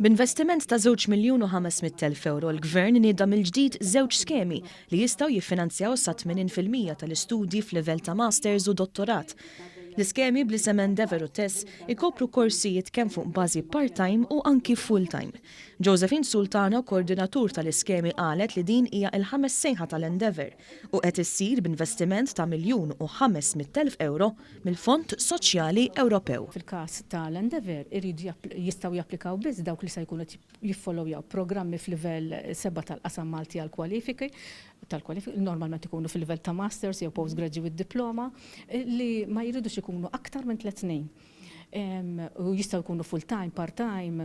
B'investiment ta' Miljun u €500,000 l-Gvern nieda mill-ġdid żewġ skemi li jistgħu jiffinanzjaw sa 80% tal-istudji f'livell ta' masters u dottorat. L-iskemi bl-isem Endeavor u Tess ikopru korsijiet kemm fuq bażi part-time u anki full-time. Josephine Sultana, koordinatur tal-iskemi, qalet li din hija l-ħames sejħa tal-Endeavor u qed issir b'investiment ta' €1,500,000 mill-Fond Soċjali Ewropew. Fil-każ tal-Endeavor jistgħu japplikaw biss dawk li se jkunu jiffollowjaw programmi f'livell 7 tal-qasam Malti għall-kwalifiki, normalment ikunu fil-livell ta' masters jew postgraduate diploma li ma jridux ikunu aktar minn 3 snin. U jistgħu jkunu full-time, part-time,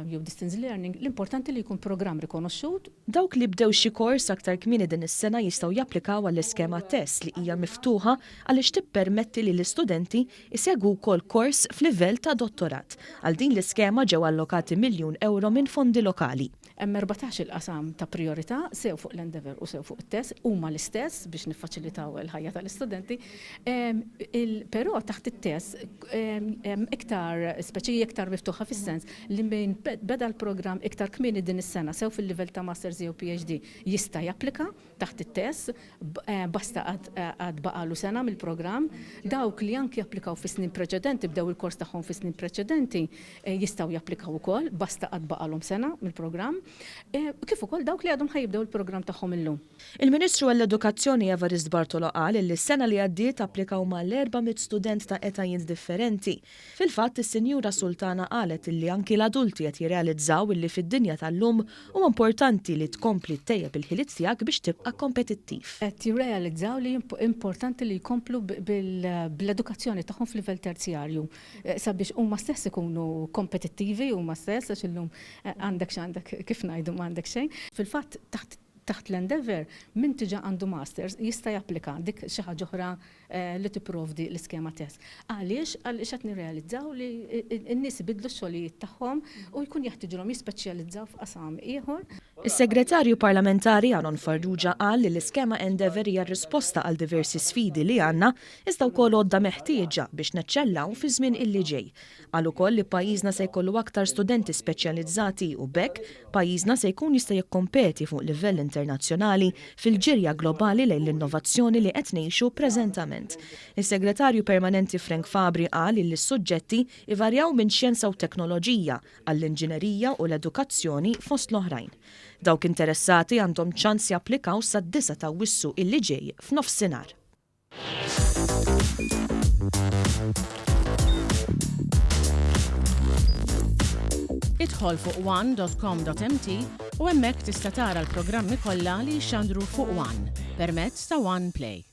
jew distance learning, l-importanti li jkun programm rikonoxxut. Dawk li bdew xi kors aktar kmieni din is-sena jistgħu japplikaw għall-iskema Tess li hija miftuħa għaliex tippermetti li l-istudenti jsegwu wkoll kors f'livell ta' dottorat. Għal din l-iskema ġew allokati €1,000,000 minn fondi lokali. Hemm 14 il-qasam ta' priorità sew fuq l-Endeavor u sew fuq it-Tess huma l-istess biex niffaċilitaw il-ħajja tal-istudenti. Però taħt it-Tess iktar speċi iktar miftuħa fis-sens li min beda l-programm iktar kmieni din is-sena sew fil-livell ta' masters jew PhD jista' japplika taħt it-Tess basta għad baqalu sena mill-programm. Dawk li anke japplikaw fi snin preċedenti bdew il-kors tagħhom fi snin preċedenti jistgħu japplikaw ukoll basta għad baqalhom sena mill-programm. Kif ukoll dawk li għadhom ħajibdew il-programm tagħhom illum. Il-Ministru għall-Edukazzjoni Evarist Bartolo qal li s-sena li għaddiet applikaw mal-400 student ta' etajiet differenti. Fil-fatt is-Sinjura Sultana qalet illi anki l-adulti qed jirrealizzaw illi fid-dinja tal-lum huwa importanti li tkompli ttejjeb il-ħiliet tiegħek biex tibqa' kompetittiv. Qed jirrealizzaw li importanti li jkomplu bl-edukazzjoni tagħhom f'livell terzjarju sabiex huma stess ikunu kompetittivi huma stess għax illum għandek x'għandek kif ngħidu m'għandek xejn. Fil-fatt taħt l-Endeavor min tiġa għandu masters jista' japplika dik xi ħaġa oħra li tipprovdi l-iskema Tess. Għaliex qed nirrealizzaw li n-nies ibidlu x-xogħlijiet tagħhom u jkun jeħtieġulhom jispeċjalizzaw f'qasam ieħor. Is-Segretarju Parlamentari Aron Farrugia qal li l-iskema Endeavor hija risposta għal diversi sfidi li għandna iżda wkoll għodda meħtieġa biex neċċellaw fi żmien illi ġej. Qal ukoll li pajjiżna se jkollu aktar studenti speċjalizzati u bekk pajjiżna se jkun jista' jikkompeti fuq livell internazzjonali fil-ġirja globali lejn l-innovazzjoni li qed ngħixu preżentament. Is-Segretarju Permanenti Frank Fabri qal li s-suġġetti ivarjaw minn xjenza u teknoloġija għall-inġinerija u l-edukazzjoni fost l-oħrajn. Dawk interessati għandhom ċans japplikaw sad-9 ta' Awwissu illi ġej f'nofsinhar. Idħol fuq one.com.mt u hemmhekk tista' tara l-programmi kollha li jxandru fuq One permezz ta' One Play.